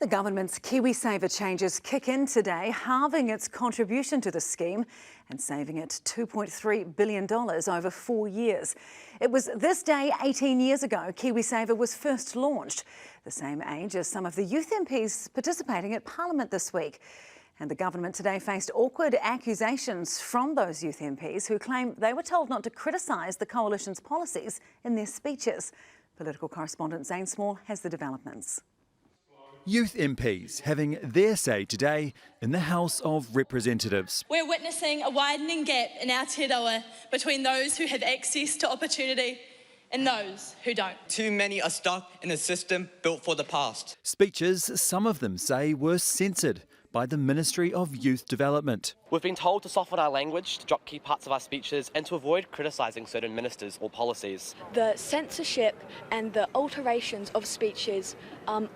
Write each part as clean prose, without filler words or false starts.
The government's KiwiSaver changes kick in today, halving its contribution to the scheme and saving it $2.3 billion over 4 years. It was this day 18 years ago KiwiSaver was first launched, the same age as some of the Youth MPs participating at Parliament this week. And the government today faced awkward accusations from those Youth MPs who claim they were told not to criticise the coalition's policies in their speeches. Political correspondent Zane Small has the developments. Youth MPs having their say today in the House of Representatives. We're witnessing a widening gap in Aotearoa between those who have access to opportunity and those who don't. Too many are stuck in a system built for the past. Speeches, some of them say, were censored by the Ministry of Youth Development. We've been told to soften our language, to drop key parts of our speeches and to avoid criticising certain ministers or policies. The censorship and the alterations of speeches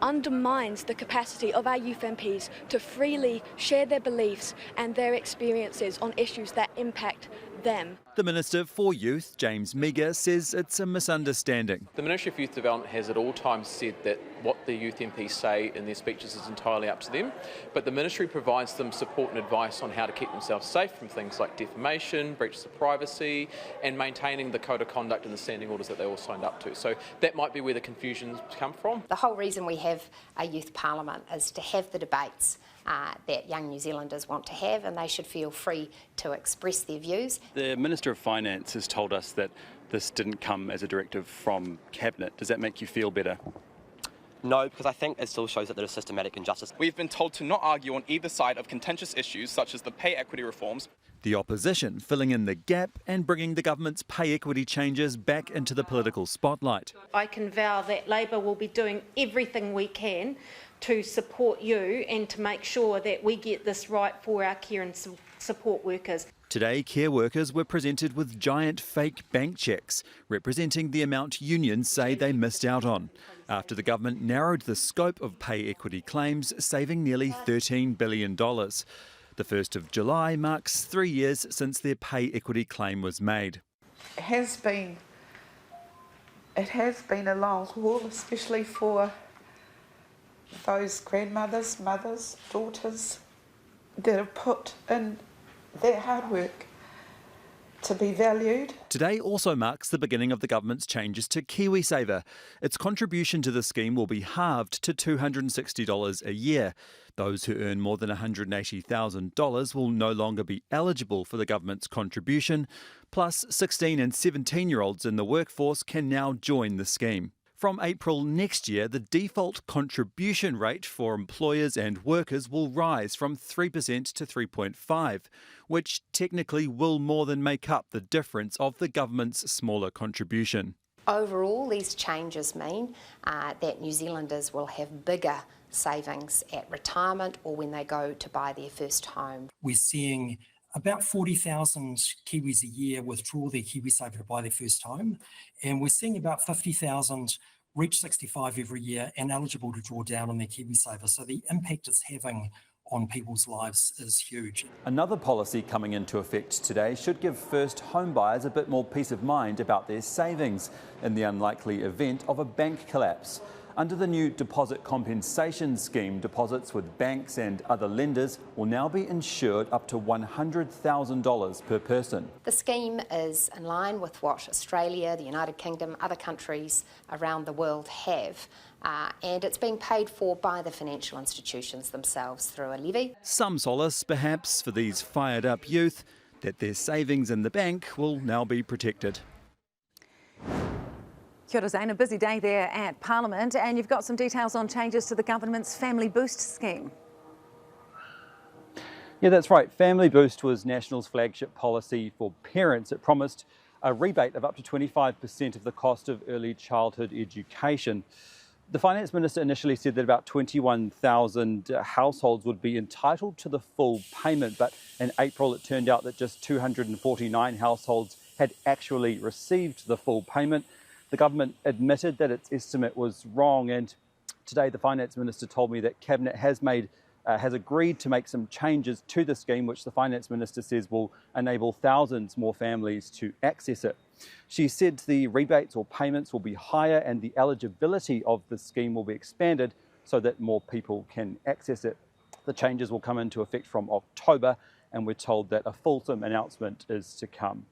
undermines the capacity of our youth MPs to freely share their beliefs and their experiences on issues that impact them. The Minister for Youth, James Meagher, says it's a misunderstanding. The Ministry of Youth Development has at all times said that what the youth MPs say in their speeches is entirely up to them, but the Ministry provides them support and advice on how to keep themselves safe from things like defamation, breaches of privacy, and maintaining the code of conduct and the standing orders that they all signed up to. So that might be where the confusions come from. The whole reason we have a youth parliament is to have the debates that young New Zealanders want to have, and they should feel free to express their views. The Minister of Finance has told us that this didn't come as a directive from Cabinet. Does that make you feel better? No, because I think it still shows that there is systematic injustice. We've been told to not argue on either side of contentious issues such as the pay equity reforms. The opposition filling in the gap and bringing the government's pay equity changes back into the political spotlight. I can vow that Labor will be doing everything we can to support you and to make sure that we get this right for our care and support workers. Today, care workers were presented with giant fake bank cheques, representing the amount unions say they missed out on, after the government narrowed the scope of pay equity claims, saving nearly $13 billion. The 1st of July marks 3 years since their pay equity claim was made. It has been a long haul, especially for those grandmothers, mothers, daughters that have put in their hard work to be valued. Today also marks the beginning of the government's changes to KiwiSaver. Its contribution to the scheme will be halved to $260 a year. Those who earn more than $180,000 will no longer be eligible for the government's contribution. Plus, 16 and 17-year-olds in the workforce can now join the scheme. From April next year, the default contribution rate for employers and workers will rise from 3% to 3.5%, which technically will more than make up the difference of the government's smaller contribution. Overall, these changes mean that New Zealanders will have bigger savings at retirement or when they go to buy their first home. We're seeing about 40,000 Kiwis a year withdraw their KiwiSaver to buy their first home, and we're seeing about 50,000 reach 65 every year and eligible to draw down on their KiwiSaver. So the impact it's having on people's lives is huge. Another policy coming into effect today should give first home buyers a bit more peace of mind about their savings in the unlikely event of a bank collapse. Under the new deposit compensation scheme, deposits with banks and other lenders will now be insured up to $100,000 per person. The scheme is in line with what Australia, the United Kingdom, other countries around the world have, and it's being paid for by the financial institutions themselves through a levy. Some solace, perhaps, for these fired-up youth, that their savings in the bank will now be protected. Kia ora, Zane, a busy day there at Parliament, and you've got some details on changes to the government's Family Boost scheme. Yeah, that's right. Family Boost was National's flagship policy for parents. It promised a rebate of up to 25% of the cost of early childhood education. The Finance Minister initially said that about 21,000 households would be entitled to the full payment, but in April it turned out that just 249 households had actually received the full payment. The government admitted that its estimate was wrong, and today the Finance Minister told me that Cabinet has agreed to make some changes to the scheme, which the Finance Minister says will enable thousands more families to access it. She said the rebates or payments will be higher and the eligibility of the scheme will be expanded so that more people can access it. The changes will come into effect from October, and we're told that a fulsome announcement is to come.